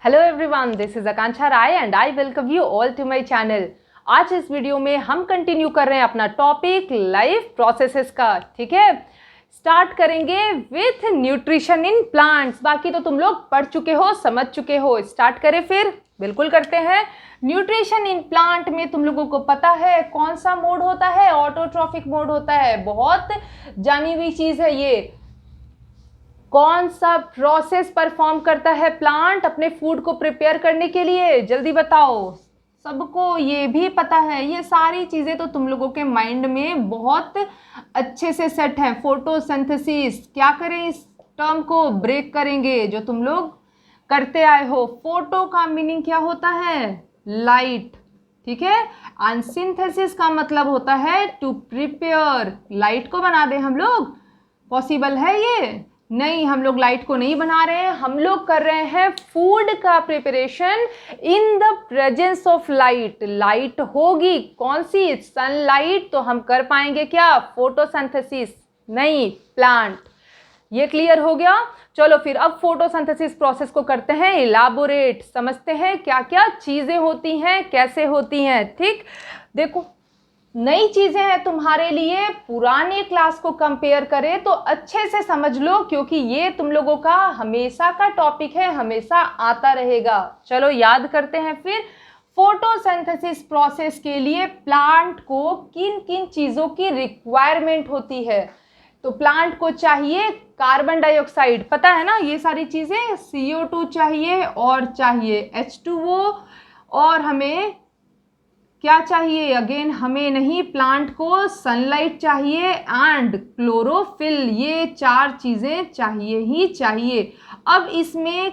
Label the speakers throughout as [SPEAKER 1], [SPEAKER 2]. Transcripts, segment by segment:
[SPEAKER 1] Hello everyone, this is Akanksha Rai and I welcome you all to my channel. आज इस video में हम continue कर रहे हैं अपना टॉपिक लाइफ प्रोसेसेस का। ठीक है, स्टार्ट करेंगे विथ न्यूट्रिशन इन प्लांट्स। बाकी तो तुम लोग पढ़ चुके हो, समझ चुके हो। स्टार्ट करें फिर? बिल्कुल करते हैं। न्यूट्रिशन इन प्लांट में तुम लोगों को पता है कौन सा मोड होता है? ऑटोट्रॉफिक मोड होता है। बहुत जानी हुई चीज है ये। कौन सा प्रोसेस परफॉर्म करता है प्लांट अपने फूड को प्रिपेयर करने के लिए? जल्दी बताओ। सबको ये भी पता है। ये सारी चीजें तो तुम लोगों के माइंड में बहुत अच्छे से सेट है। फोटोसिंथेसिस, क्या करें इस टर्म को ब्रेक करेंगे जो तुम लोग करते आए हो। फोटो का मीनिंग क्या होता है? लाइट। ठीक है, एंड सिंथेसिस का मतलब होता है टू प्रिपेयर। लाइट को बना दे हम लोग? पॉसिबल है ये? नहीं, हम लोग लाइट को नहीं बना रहे हैं। हम लोग कर रहे हैं फूड का preparation in the presence of light. Light होगी कौन सी? सनलाइट। तो हम कर पाएंगे क्या? फोटोसिंथेसिस नहीं, प्लांट। ये क्लियर हो गया? चलो फिर अब फोटोसिंथेसिस प्रोसेस को करते हैं इलाबोरेट। समझते हैं क्या क्या चीजें होती हैं, कैसे होती हैं। ठीक, देखो नई चीजें हैं तुम्हारे लिए। पुराने क्लास को कंपेयर करें तो अच्छे से समझ लो, क्योंकि ये तुम लोगों का हमेशा का टॉपिक है, हमेशा आता रहेगा। चलो याद करते हैं फिर। फोटोसिंथेसिस प्रोसेस के लिए प्लांट को किन किन चीजों की रिक्वायरमेंट होती है? तो प्लांट को चाहिए कार्बन डाइऑक्साइड, पता है ना ये सारी चीजें। CO2 चाहिए और चाहिए H2O। और हमें क्या चाहिए? अगेन हमें नहीं, प्लांट को सनलाइट चाहिए एंड क्लोरोफिल। ये चार चीजें चाहिए ही चाहिए। अब इसमें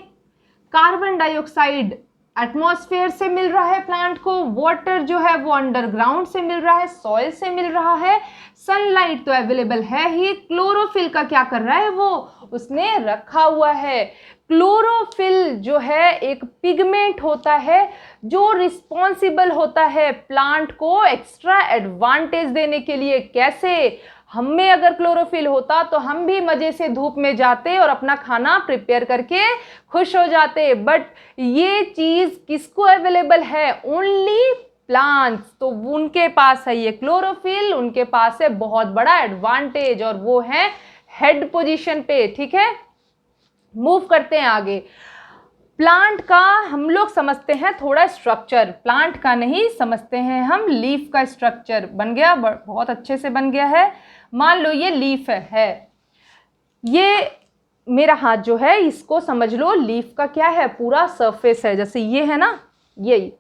[SPEAKER 1] कार्बन डाइऑक्साइड एटमॉस्फेयर से मिल रहा है प्लांट को, वाटर जो है वो अंडरग्राउंड से मिल रहा है, सॉइल से मिल रहा है, सनलाइट तो अवेलेबल है ही। क्लोरोफिल का क्या कर रहा है वो? उसने रखा हुआ है। क्लोरोफिल जो है एक पिगमेंट होता है जो रिस्पॉन्सिबल होता है प्लांट को एक्स्ट्रा एडवांटेज देने के लिए। कैसे? हमें अगर क्लोरोफिल होता तो हम भी मजे से धूप में जाते और अपना खाना प्रिपेयर करके खुश हो जाते। बट ये चीज किसको अवेलेबल है? Only plants. तो उनके पास है ये क्लोरोफिल, उनके पास है बहुत बड़ा एडवांटेज, और वो है हेड पोजीशन पे। ठीक है, मूव करते हैं आगे। प्लांट का हम लोग समझते हैं थोड़ा स्ट्रक्चर, प्लांट का नहीं समझते हैं हम। लीफ का स्ट्रक्चर बन गया, बहुत अच्छे से बन गया है। मान लो ये लीफ है। ये मेरा हाथ जो है इसको समझ लो लीफ का क्या है? पूरा सरफेस है, जैसे ये है ना, यही।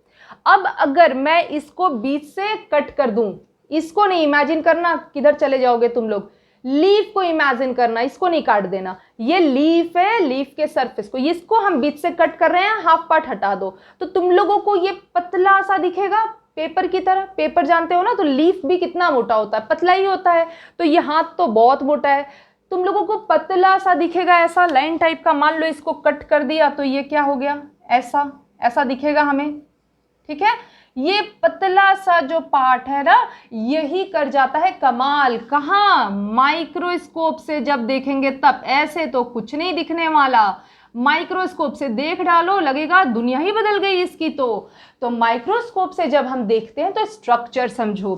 [SPEAKER 1] अब अगर मैं इसको बीच से कट कर दूं, इसको नहीं इमेजिन करना, किधर चले जाओगे तुम लोग। लीफ को इमेजिन करना, इसको नहीं काट देना। ये लीफ है, लीफ के सरफेस को, इसको हम बीच से कट कर रहे हैं, हाफ पार्ट हटा दो तो तुम लोगों को ये पतला सा दिखेगा, पेपर की तरह। पेपर जानते हो ना, तो लीफ भी कितना मोटा होता है? पतला ही होता है। तो ये हाथ तो बहुत मोटा है, तुम लोगों को पतला सा दिखेगा, ऐसा लाइन टाइप का। मान लो इसको कट कर दिया तो ये क्या हो गया? ऐसा ऐसा दिखेगा हमें। ठीक है, ये पतला सा जो पार्ट है ना, यही कर जाता है कमाल। कहाँ? माइक्रोस्कोप से जब देखेंगे तब। ऐसे तो कुछ नहीं दिखने वाला। माइक्रोस्कोप से देख डालो, लगेगा दुनिया ही बदल गई इसकी। तो माइक्रोस्कोप से जब हम देखते हैं तो स्ट्रक्चर समझो।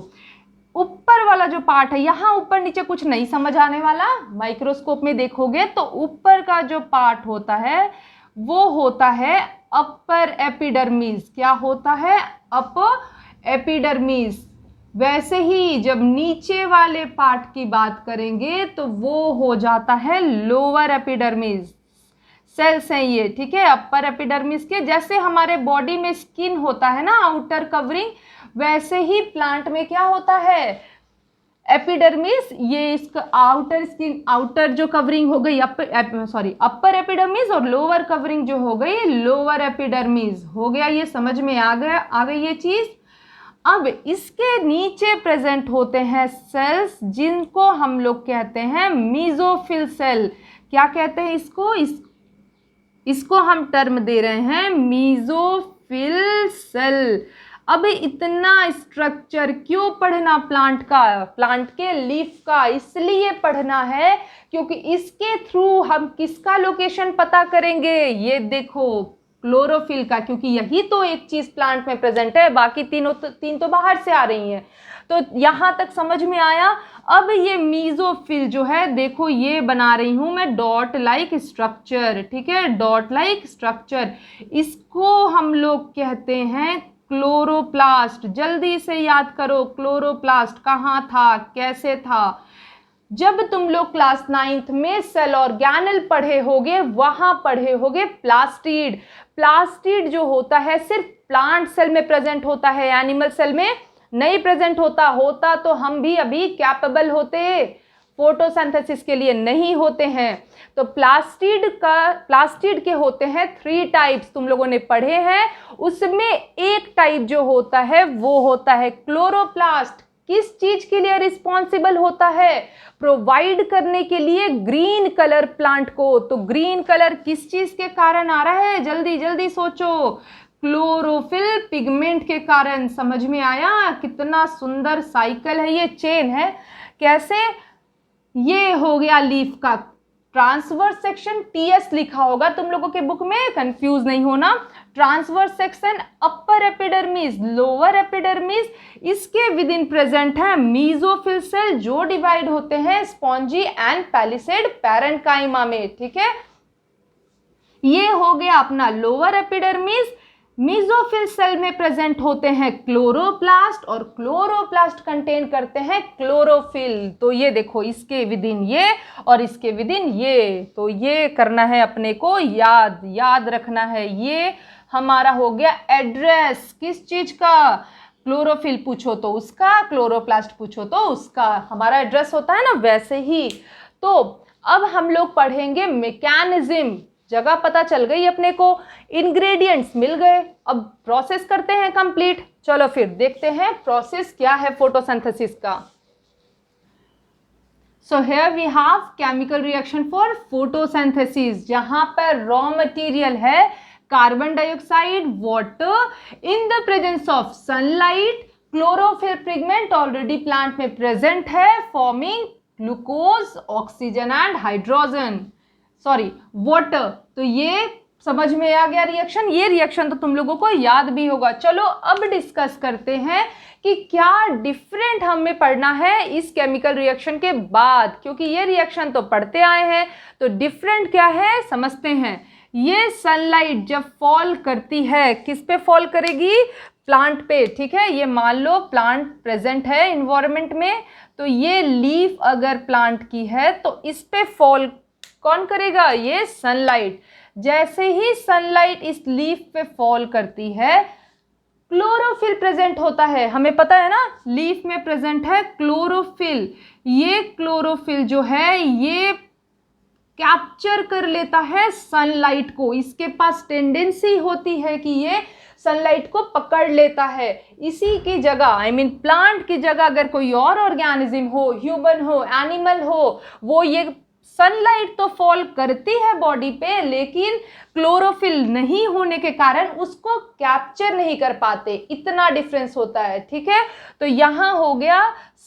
[SPEAKER 1] ऊपर वाला जो पार्ट है, यहाँ ऊपर नीचे कुछ नहीं समझ आने वाला। माइक्रोस्कोप में देखोगे तो ऊपर का जो पार्ट होता है वो होता है अपर एपिडर्मिस। क्या होता है? Upper epidermis. वैसे ही जब नीचे वाले पार्ट की बात करेंगे तो वो हो जाता है लोअर एपिडर्मिस। सेल्स हैं ये। ठीक है, अपर एपिडर्मिस के। जैसे हमारे बॉडी में स्किन होता है ना, आउटर कवरिंग, वैसे ही प्लांट में क्या होता है? एपिडर्मिस। ये इसका आउटर स्किन, आउटर जो कवरिंग हो गई अपर एपिडर्मिस, और लोअर कवरिंग जो हो गई लोअर एपिडर्मिस हो गया। ये समझ में आ गई ये चीज। अब इसके नीचे प्रेजेंट होते हैं सेल्स, जिनको हम लोग कहते हैं मीजोफिल सेल। क्या कहते हैं इसको? इसको हम टर्म दे रहे हैं मीजोफिल सेल। अब इतना स्ट्रक्चर क्यों पढ़ना प्लांट का? प्लांट के लीफ का इसलिए पढ़ना है क्योंकि इसके थ्रू हम किसका लोकेशन पता करेंगे। ये देखो, क्लोरोफिल का, क्योंकि यही तो एक चीज प्लांट में प्रेजेंट है, बाकी तीन तो बाहर से आ रही हैं। तो यहां तक समझ में आया। अब ये मीजोफिल जो है, देखो ये बना रही हूं मैं डॉट लाइक स्ट्रक्चर, ठीक है, डॉट लाइक स्ट्रक्चर, इसको हम लोग कहते हैं क्लोरोप्लास्ट। जल्दी से याद करो, क्लोरोप्लास्ट कहाँ था, कैसे था। जब तुम लोग क्लास 9th में सेल ऑर्गेनल पढ़े होगे, वहां पढ़े होगे प्लास्टिड। प्लास्टिड जो होता है सिर्फ प्लांट सेल में प्रेजेंट होता है, एनिमल सेल में नहीं प्रेजेंट होता तो हम भी अभी कैपेबल होते, फोटोसिंथेसिस के लिए नहीं होते हैं। तो प्लास्टिड के होते हैं 3 टाइप्स, तुम लोगों ने पढ़े हैं। उसमें एक टाइप जो होता है वो होता है क्लोरोप्लास्ट। किस चीज के लिए रिस्पॉन्सिबल होता है, प्रोवाइड करने के लिए ग्रीन कलर प्लांट को। तो ग्रीन कलर किस चीज के कारण आ रहा है, जल्दी जल्दी सोचो, क्लोरोफिल पिगमेंट के कारण। समझ में आया, कितना सुंदर साइकिल है, ये चेन है। कैसे, ये हो गया लीफ का ट्रांसवर्स सेक्शन, टीएस लिखा होगा तुम लोगों के बुक में, कंफ्यूज नहीं होना। Transverse section, upper epidermis, lower epidermis, इसके विद इन प्रेजेंट है मीजोफिल सेल जो डिवाइड होते हैं स्पॉन्जी एंड पैलिसेड पैरेन्काइमा में, ठीक है। ये हो गया अपना लोअर एपिडर्मिस। मीजोफिल सेल में प्रेजेंट होते हैं क्लोरोप्लास्ट, और क्लोरोप्लास्ट कंटेन करते हैं क्लोरोफिल। तो ये देखो, इसके विद इन ये और इसके विद इन ये, तो ये करना है अपने को, याद रखना है। ये हमारा हो गया एड्रेस, किस चीज का, क्लोरोफिल पूछो तो उसका, क्लोरोप्लास्ट पूछो तो उसका, हमारा एड्रेस होता है ना, वैसे ही। तो अब हम लोग पढ़ेंगे मैकेनिज्म। जगह पता चल गई अपने को, इंग्रेडिएंट्स मिल गए, अब प्रोसेस करते हैं कंप्लीट। चलो फिर देखते हैं प्रोसेस क्या है फोटोसिंथेसिस का। So here we have chemical reaction for photosynthesis, जहां पर रॉ मटेरियल है carbon dioxide, water, in the presence of sunlight, chlorophyll pigment already plant में प्रेजेंट है, forming glucose, oxygen and hydrogen, sorry water. तो ये समझ में आ गया रिएक्शन। ये रिएक्शन तो तुम लोगों को याद भी होगा। चलो अब डिस्कस करते हैं कि क्या डिफरेंट हमें पढ़ना है इस केमिकल रिएक्शन के बाद, क्योंकि ये रिएक्शन तो पढ़ते आए हैं, तो डिफरेंट क्या है समझते हैं। ये सनलाइट जब फॉल करती है, किस पे फॉल करेगी, प्लांट पे, ठीक है। ये मान लो प्लांट प्रेजेंट है इन्वायरमेंट में, तो ये लीफ अगर प्लांट की है तो इस पे फॉल कौन करेगा, ये सनलाइट। जैसे ही सनलाइट इस लीफ पे फॉल करती है, क्लोरोफिल प्रेजेंट होता है, हमें पता है ना, लीफ में प्रेजेंट है क्लोरोफिल। ये क्लोरोफिल जो है ये कैप्चर कर लेता है सनलाइट को, इसके पास टेंडेंसी होती है कि ये सनलाइट को पकड़ लेता है। इसी की जगह प्लांट की जगह अगर कोई और ऑर्गेनिज्म हो, ह्यूमन हो, एनिमल हो, वो ये सनलाइट तो फॉल करती है बॉडी पे, लेकिन क्लोरोफिल नहीं होने के कारण उसको कैप्चर नहीं कर पाते, इतना डिफरेंस होता है, ठीक है। तो यहां हो गया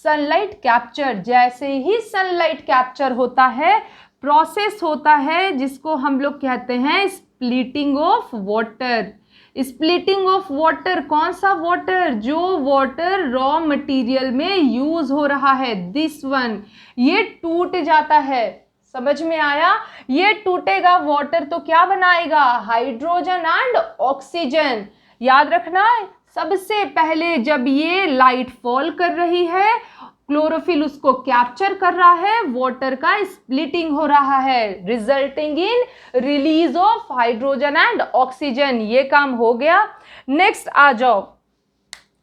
[SPEAKER 1] सनलाइट कैप्चर। जैसे ही सनलाइट कैप्चर होता है, प्रोसेस होता है जिसको हम लोग कहते हैं splitting of water. Splitting of water, कौन सा वाटर, जो वाटर रॉ मटेरियल में यूज हो रहा है, दिस वन, ये टूट जाता है। समझ में आया, ये टूटेगा वाटर तो क्या बनाएगा, हाइड्रोजन एंड ऑक्सीजन। याद रखना, सबसे पहले जब ये लाइट फॉल कर रही है, क्लोरोफिल उसको कैप्चर कर रहा है, वाटर का स्प्लिटिंग हो रहा है, resulting in release of hydrogen and oxygen. ये काम हो गया। नेक्स्ट आ जाओ,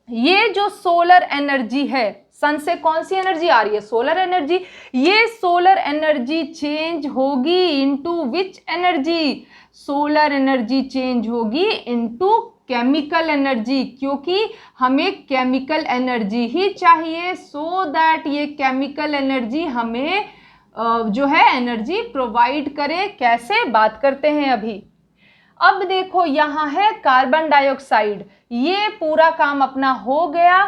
[SPEAKER 1] ये जो सोलर एनर्जी है, सन से कौन सी एनर्जी आ रही है, सोलर एनर्जी। ये सोलर एनर्जी चेंज होगी into which energy, solar energy change होगी इनटू केमिकल एनर्जी, क्योंकि हमें केमिकल एनर्जी ही चाहिए, सो दैट ये केमिकल एनर्जी हमें जो है एनर्जी प्रोवाइड करे। कैसे, बात करते हैं अभी। अब देखो यहाँ है कार्बन डाइऑक्साइड, ये पूरा काम अपना हो गया।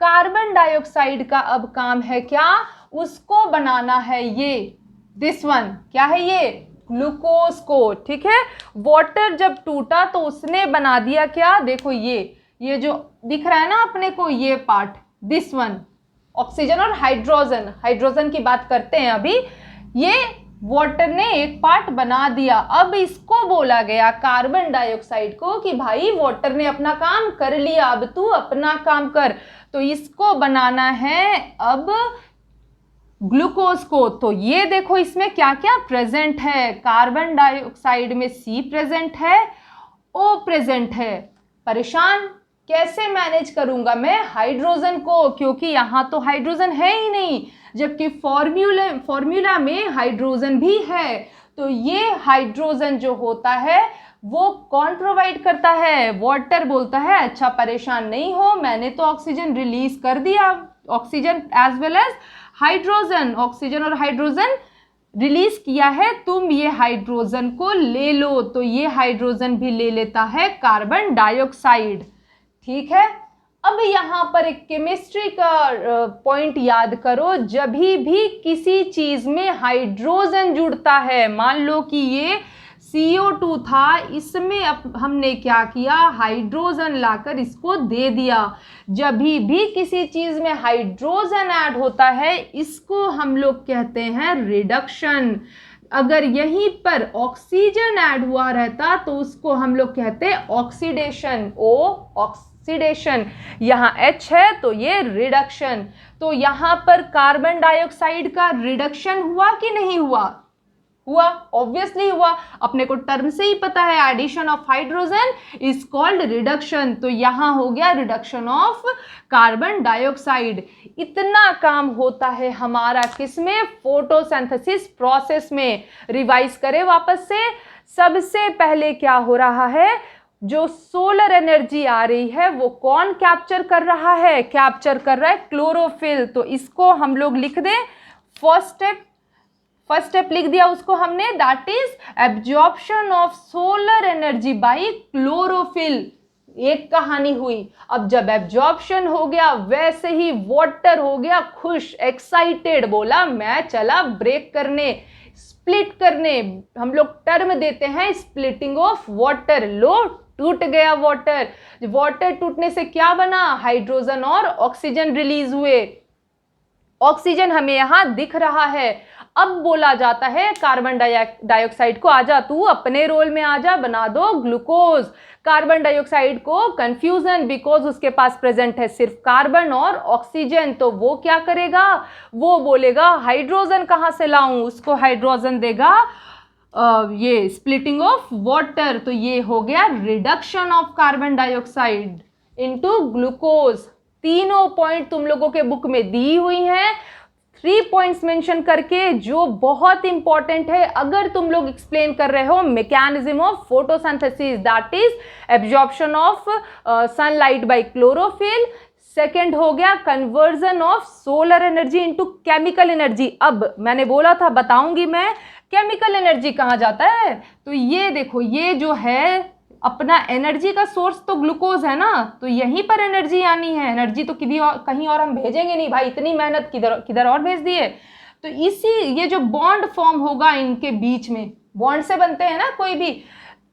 [SPEAKER 1] कार्बन डाइऑक्साइड का अब काम है क्या, उसको बनाना है ये दिस वन, क्या है ये, ग्लूकोज को, ठीक है। वाटर जब टूटा तो उसने बना दिया क्या, देखो ये जो दिख रहा है ना अपने को, ये पार्ट, दिस वन, ऑक्सीजन और हाइड्रोजन, हाइड्रोजन की बात करते हैं अभी, ये वाटर ने एक पार्ट बना दिया। अब इसको बोला गया कार्बन डाइऑक्साइड को कि भाई वाटर ने अपना काम कर लिया, अब तू अपना काम कर। तो इसको बनाना है अब ग्लूकोज को। तो ये देखो इसमें क्या क्या प्रेजेंट है, कार्बन डाइऑक्साइड में C प्रेजेंट है, O प्रेजेंट है। परेशान कैसे मैनेज करूंगा मैं हाइड्रोजन को, क्योंकि यहां तो हाइड्रोजन है ही नहीं, जबकि फॉर्मूला में हाइड्रोजन भी है। तो ये हाइड्रोजन जो होता है वो कौन प्रोवाइड करता है, वाटर बोलता है अच्छा परेशान नहीं हो, मैंने तो ऑक्सीजन रिलीज कर दिया, oxygen as well as hydrogen, oxygen और हाइड्रोजन रिलीज किया है, तुम ये हाइड्रोजन को ले लो। तो ये हाइड्रोजन भी ले लेता है कार्बन डाइऑक्साइड, ठीक है। अब यहाँ पर एक केमिस्ट्री का पॉइंट याद करो, जब भी किसी चीज में हाइड्रोजन जुड़ता है, मान लो कि ये CO2 था, इसमें अब हमने क्या किया, हाइड्रोजन लाकर इसको दे दिया। जब भी किसी चीज में हाइड्रोजन ऐड होता है इसको हम लोग कहते हैं रिडक्शन। अगर यहीं पर ऑक्सीजन ऐड हुआ रहता तो उसको हम लोग कहते हैं ऑक्सीडेशन, ऑक्सीडेशन, यहाँ H है तो ये रिडक्शन। तो यहाँ पर कार्बन डाइऑक्साइड का रिडक्शन हुआ कि नहीं हुआ, हुआ, ऑब्वियसली हुआ, अपने को टर्म से ही पता है, addition of hydrogen is called reduction. तो यहाँ हो गया रिडक्शन ऑफ कार्बन डाइऑक्साइड। इतना काम होता है हमारा किसमें, फोटोसिंथेसिस प्रोसेस में। रिवाइज करें वापस से, सबसे पहले क्या हो रहा है, जो सोलर एनर्जी आ रही है वो कौन कैप्चर कर रहा है, कैप्चर कर रहा है क्लोरोफिल। तो इसको हम लोग लिख दें, फर्स्ट स्टेप लिख दिया उसको हमने, that is absorption of solar energy by chlorophyll. एक कहानी हुई। अब जब एब्जॉर्प्शन हो गया वैसे ही वाटर हो गया खुश, एक्साइटेड, बोला मैं चला ब्रेक करने, स्प्लिट करने, हम लोग टर्म देते हैं स्प्लिटिंग ऑफ वाटर। लो टूट गया वाटर, वाटर टूटने से क्या बना, हाइड्रोजन और ऑक्सीजन रिलीज हुए। ऑक्सीजन हमें यहां दिख रहा है। अब बोला जाता है कार्बन डाइऑक्साइड को, आजा तू अपने रोल में आजा, बना दो ग्लूकोज। कार्बन डाइऑक्साइड को कंफ्यूजन, बिकॉज उसके पास प्रेजेंट है सिर्फ कार्बन और ऑक्सीजन, तो वो क्या करेगा, वो बोलेगा हाइड्रोजन कहाँ से लाऊं, उसको हाइड्रोजन देगा ये स्प्लिटिंग ऑफ वाटर। तो ये हो गया reduction of carbon dioxide into glucose. तीनों पॉइंट तुम लोगों के बुक में दी हुई हैं, 3 पॉइंट्स मेंशन करके, जो बहुत इंपॉर्टेंट है अगर तुम लोग एक्सप्लेन कर रहे हो mechanism of photosynthesis, that is absorption of sunlight bye chlorophyll. Second हो गया conversion of solar energy into chemical energy. अब मैंने बोला था बताऊंगी मैं केमिकल एनर्जी कहाँ जाता है, तो ये देखो, ये जो है अपना एनर्जी का सोर्स तो ग्लूकोज है ना, तो यहीं पर एनर्जी आनी है। एनर्जी तो कहीं और हम भेजेंगे नहीं भाई, इतनी मेहनत किधर और भेज दिए। तो इसी ये जो बॉन्ड फॉर्म होगा इनके बीच में, बॉन्ड से बनते हैं ना कोई भी,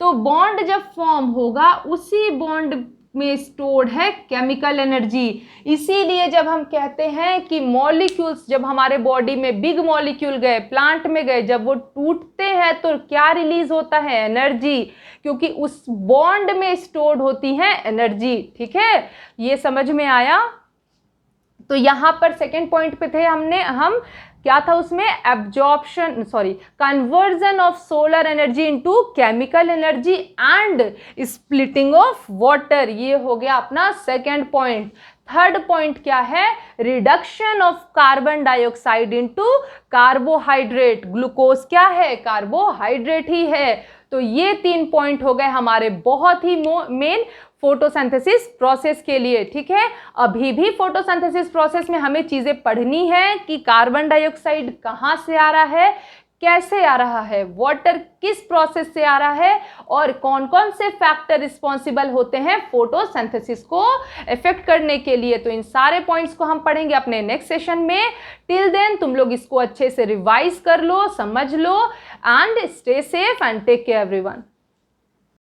[SPEAKER 1] तो बॉन्ड जब फॉर्म होगा उसी बॉन्ड में स्टोर्ड है केमिकल एनर्जी। इसीलिए जब हम कहते हैं कि मॉलिक्यूल्स जब हमारे बॉडी में बिग मॉलिक्यूल गए, प्लांट में गए, जब वो टूटते हैं तो क्या रिलीज होता है, एनर्जी, क्योंकि उस बॉन्ड में स्टोर्ड होती है एनर्जी। ठीक है, ये समझ में आया। तो यहां पर सेकेंड पॉइंट पे थे हम क्या था उसमें, conversion of solar energy into chemical energy and splitting of water. ये हो गया अपना सेकेंड पॉइंट। थर्ड पॉइंट क्या है, reduction of carbon dioxide into carbohydrate. Glucose क्या है, कार्बोहाइड्रेट ही है। तो ये 3 पॉइंट हो गए हमारे बहुत ही मेन फोटोसिंथेसिस प्रोसेस के लिए। ठीक है, अभी भी फोटोसिंथेसिस प्रोसेस में हमें चीजें पढ़नी है कि कार्बन डाइऑक्साइड कहाँ से आ रहा है, कैसे आ रहा है, वाटर किस प्रोसेस से आ रहा है और कौन कौन से फैक्टर रिस्पॉन्सिबल होते हैं फोटोसिंथेसिस को इफेक्ट करने के लिए। तो इन सारे पॉइंट्स को हम पढ़ेंगे अपने नेक्स्ट सेशन में। टिल देन तुम लोग इसको अच्छे से रिवाइज कर लो, समझ लो and stay safe and take care everyone.